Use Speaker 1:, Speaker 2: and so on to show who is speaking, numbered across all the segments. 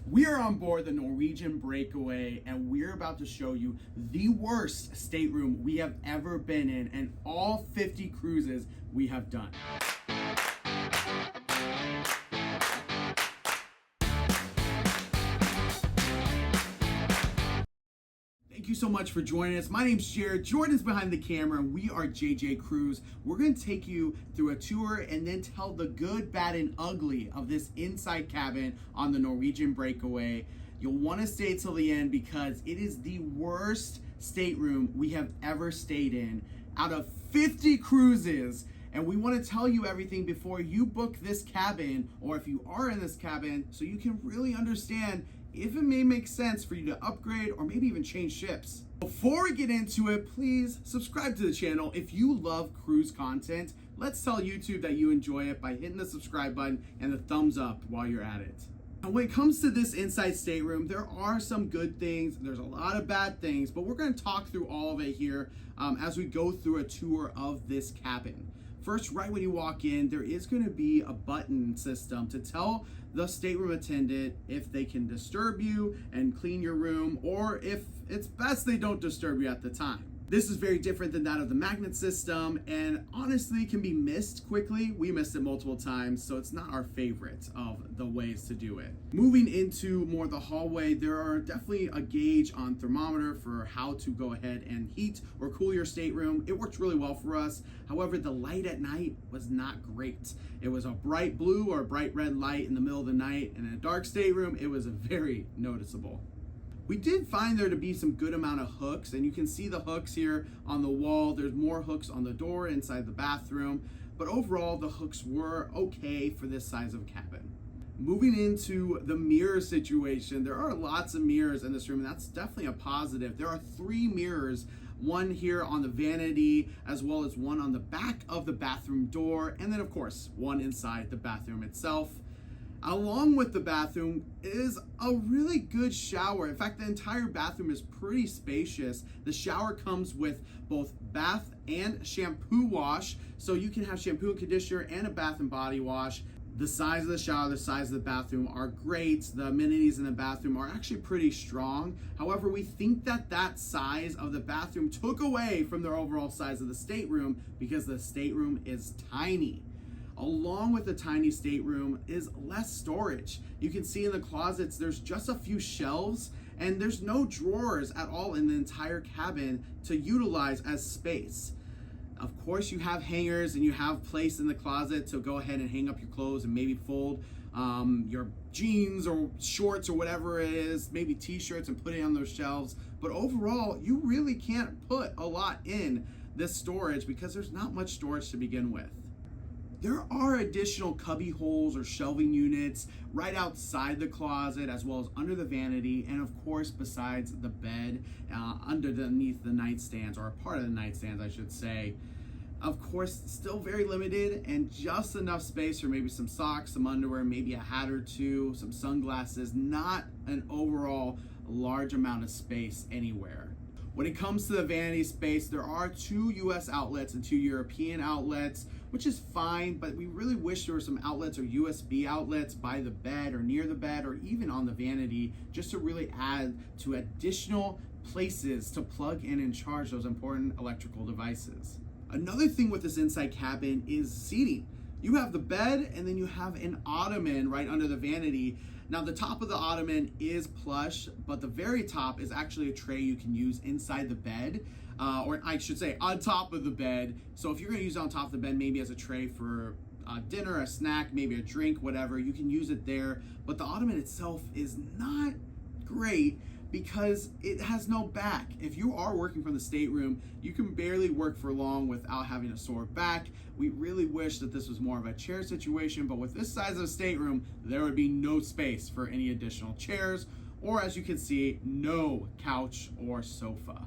Speaker 1: We are on board the Norwegian Breakaway, and we're about to show you the worst stateroom we have ever been in and all 50 cruises we have done. Thank you so much for joining us. My name's Jared. Jordan's behind the camera, and we are JJ Cruise. We're going to take you through a tour and then tell the good, bad, and ugly of this inside cabin on the Norwegian Breakaway. You'll want to stay till the end because it is the worst stateroom we have ever stayed in out of 50 cruises. And we want to tell you everything before you book this cabin, or if you are in this cabin, so you can really understand if it may make sense for you to upgrade or maybe even change ships. Before we get into it, please subscribe to the channel. If you love cruise content, let's tell YouTube that you enjoy it by hitting the subscribe button and the thumbs up while you're at it. Now, when it comes to this inside stateroom, there are some good things, there's a lot of bad things, but we're going to talk through all of it here as we go through a tour of this cabin. First, right when you walk in, there is going to be a button system to tell the stateroom attendant if they can disturb you and clean your room, or if it's best they don't disturb you at the time. This is very different than that of the magnet system, and honestly can be missed quickly. We missed it multiple times, so it's not our favorite of the ways to do it. Moving into more the hallway, there are definitely a gauge on thermometer for how to go ahead and heat or cool your stateroom. It worked really well for us. However, the light at night was not great. It was a bright blue or a bright red light in the middle of the night, and in a dark stateroom, it was very noticeable. We did find there to be some good amount of hooks, and you can see the hooks here on the wall. There's more hooks on the door inside the bathroom, but overall the hooks were okay for this size of cabin. Moving into the mirror situation, there are lots of mirrors in this room, and that's definitely a positive. There are 3 mirrors, one here on the vanity, as well as one on the back of the bathroom door, and then of course, one inside the bathroom itself. Along with the bathroom is a really good shower. In fact, the entire bathroom is pretty spacious. The shower comes with both bath and shampoo wash, so you can have shampoo and conditioner and a bath and body wash. The size of the shower, the size of the bathroom are great. The amenities in the bathroom are actually pretty strong. However, we think that that size of the bathroom took away from the overall size of the stateroom because the stateroom is tiny. Along with the tiny stateroom is less storage. You can see in the closets, there's just a few shelves and there's no drawers at all in the entire cabin to utilize as space. Of course, you have hangers and you have place in the closet to go ahead and hang up your clothes and maybe fold your jeans or shorts or whatever it is, maybe t-shirts, and put it on those shelves. But overall, you really can't put a lot in this storage because there's not much storage to begin with. There are additional cubby holes or shelving units right outside the closet, as well as under the vanity, and of course besides the bed, underneath the nightstands, or a part of the nightstands I should say. Of course, still very limited and just enough space for maybe some socks, some underwear, maybe a hat or two, some sunglasses, not an overall large amount of space anywhere. When it comes to the vanity space, there are 2 US outlets and 2 European outlets, which is fine, but we really wish there were some outlets or USB outlets by the bed or near the bed or even on the vanity, just to really add to additional places to plug in and charge those important electrical devices. Another thing with this inside cabin is seating. You have the bed and then you have an ottoman right under the vanity. Now the top of the ottoman is plush, but the very top is actually a tray you can use inside the bed, or I should say on top of the bed. So if you're gonna use it on top of the bed, maybe as a tray for dinner, a snack, maybe a drink, whatever, you can use it there. But the ottoman itself is not great because it has no back. If you are working from the stateroom, you can barely work for long without having a sore back. We really wish that this was more of a chair situation, but with this size of a stateroom, there would be no space for any additional chairs, or as you can see, no couch or sofa.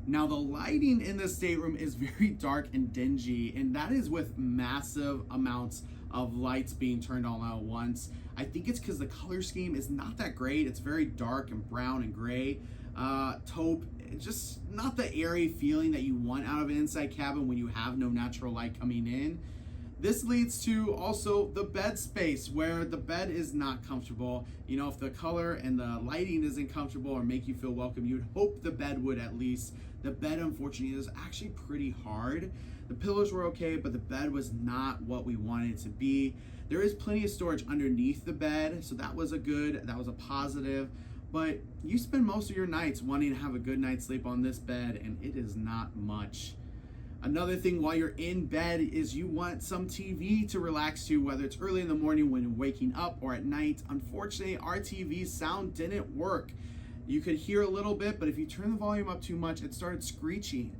Speaker 1: Now the lighting in this stateroom is very dark and dingy, and that is with massive amounts of lights being turned on at once. I think it's because the color scheme is not that great. It's very dark and brown and gray. Taupe, just not the airy feeling that you want out of an inside cabin when you have no natural light coming in. This leads to also the bed space, where the bed is not comfortable. You know, if the color and the lighting isn't comfortable or make you feel welcome, you'd hope the bed would at least. The bed, unfortunately, is actually pretty hard. The pillows were okay, but the bed was not what we wanted it to be. There is plenty of storage underneath the bed, so that was a positive. But you spend most of your nights wanting to have a good night's sleep on this bed, and it is not much. Another thing while you're in bed is you want some TV to relax to, whether it's early in the morning when you're waking up or at night. Unfortunately, our TV's sound didn't work. You could hear a little bit, but if you turn the volume up too much, it started screeching.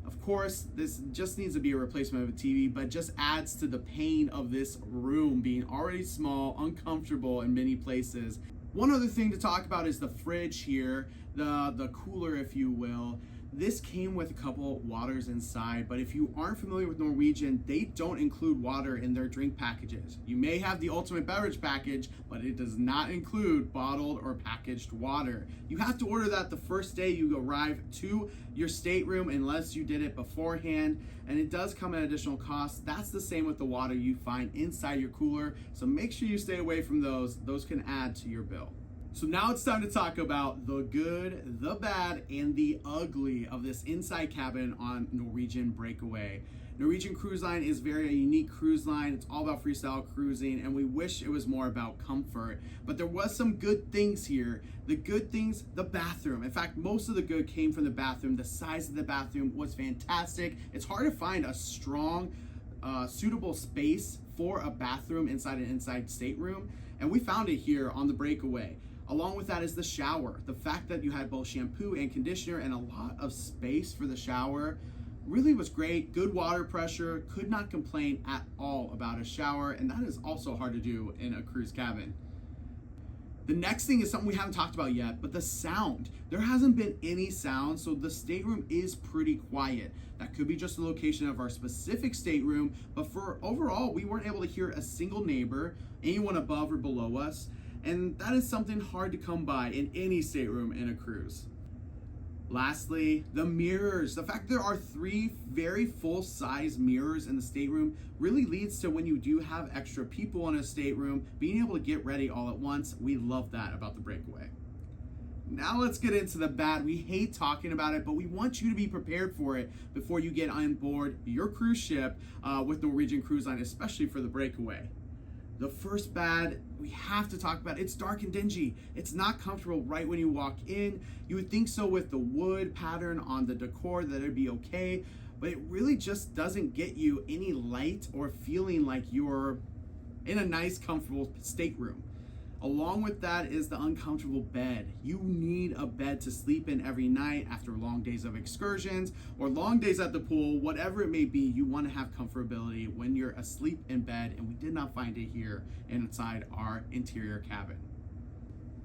Speaker 1: Of course, this just needs to be a replacement of a TV, but just adds to the pain of this room being already small, uncomfortable in many places. One other thing to talk about is the fridge here, the cooler, if you will. This came with a couple waters inside, but if you aren't familiar with Norwegian, they don't include water in their drink packages. You may have the ultimate beverage package, but it does not include bottled or packaged water. You have to order that the first day you arrive to your stateroom unless you did it beforehand, and it does come at additional cost. That's the same with the water you find inside your cooler, so make sure you stay away from those. Those can add to your bill. So now it's time to talk about the good, the bad, and the ugly of this inside cabin on Norwegian Breakaway. Norwegian Cruise Line is very a unique cruise line. It's all about freestyle cruising, and we wish it was more about comfort. But there was some good things here. The good things, the bathroom. In fact, most of the good came from the bathroom. The size of the bathroom was fantastic. It's hard to find a strong, suitable space for a bathroom inside an inside stateroom, and we found it here on the Breakaway. Along with that is the shower. The fact that you had both shampoo and conditioner and a lot of space for the shower really was great. Good water pressure, could not complain at all about a shower, and that is also hard to do in a cruise cabin. The next thing is something we haven't talked about yet, but the sound. There hasn't been any sound, so the stateroom is pretty quiet. That could be just the location of our specific stateroom, but for overall, we weren't able to hear a single neighbor, anyone above or below us, and that is something hard to come by in any stateroom in a cruise. Lastly, the mirrors. The fact there are 3 very full-size mirrors in the stateroom really leads to when you do have extra people in a stateroom, being able to get ready all at once. We love that about the Breakaway. Now let's get into the bad. We hate talking about it, but we want you to be prepared for it before you get on board your cruise ship with Norwegian Cruise Line, especially for the Breakaway. The first bad, we have to talk about, it's dark and dingy. It's not comfortable right when you walk in. You would think so with the wood pattern on the decor that it'd be okay, but it really just doesn't get you any light or feeling like you're in a nice, comfortable stateroom. Along with that is the uncomfortable bed. You need a bed to sleep in every night after long days of excursions or long days at the pool, whatever it may be. You want to have comfortability when you're asleep in bed, and we did not find it here inside our interior cabin.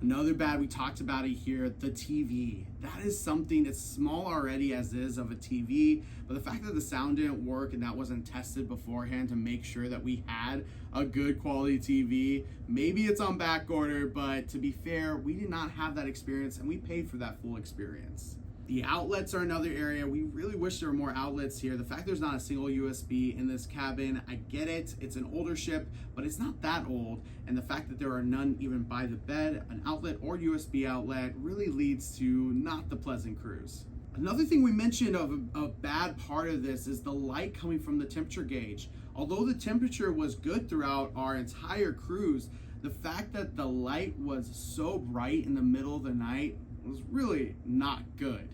Speaker 1: Another bad, we talked about it here, the TV. That is something that's small already as is of a TV, but the fact that the sound didn't work and that wasn't tested beforehand to make sure that we had a good quality TV, maybe it's on back order, but to be fair, we did not have that experience and we paid for that full experience. The outlets are another area. We really wish there were more outlets here. The fact there's not a single USB in this cabin, I get it. It's an older ship, but it's not that old. And the fact that there are none even by the bed, an outlet or USB outlet, really leads to not the pleasant cruise. Another thing we mentioned of a bad part of this is the light coming from the temperature gauge. Although the temperature was good throughout our entire cruise, the fact that the light was so bright in the middle of the night was really not good.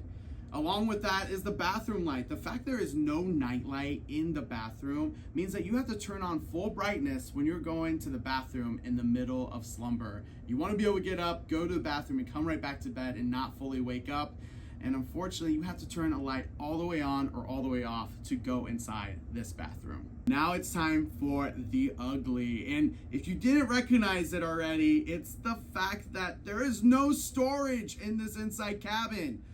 Speaker 1: Along with that is the bathroom light. The fact there is no night light in the bathroom means that you have to turn on full brightness when you're going to the bathroom in the middle of slumber. You want to be able to get up, go to the bathroom, and come right back to bed and not fully wake up. And unfortunately, you have to turn a light all the way on or all the way off to go inside this bathroom. Now it's time for the ugly. And if you didn't recognize it already, it's the fact that there is no storage in this inside cabin.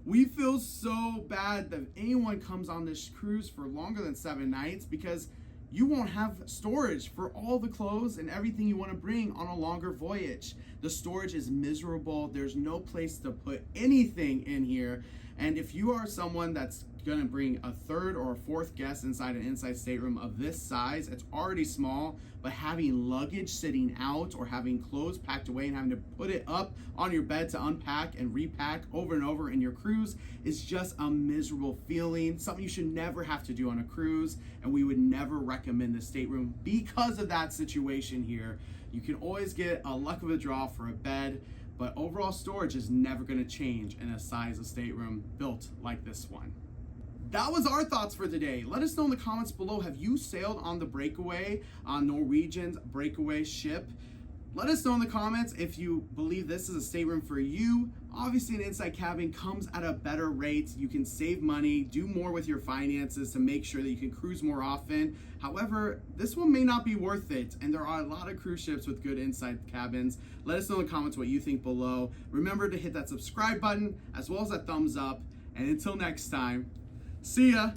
Speaker 1: We feel so bad that anyone comes on this cruise for longer than 7 nights because you won't have storage for all the clothes and everything you want to bring on a longer voyage. The storage is miserable. There's no place to put anything in here. And if you are someone that's gonna bring a third or a fourth guest inside an inside stateroom of this size, it's already small, but having luggage sitting out or having clothes packed away and having to put it up on your bed to unpack and repack over and over in your cruise is just a miserable feeling, something you should never have to do on a cruise, and we would never recommend the stateroom because of that situation here. You can always get a luck of a draw for a bed, but overall storage is never going to change in a size of stateroom built like this one. That was our thoughts for today. Let us know in the comments below, have you sailed on the Breakaway, on Norwegian's Breakaway ship? Let us know in the comments if you believe this is a stateroom for you. Obviously, an inside cabin comes at a better rate. You can save money, do more with your finances to make sure that you can cruise more often. However, this one may not be worth it, and there are a lot of cruise ships with good inside cabins. Let us know in the comments what you think below. Remember to hit that subscribe button as well as that thumbs up. And until next time, see ya.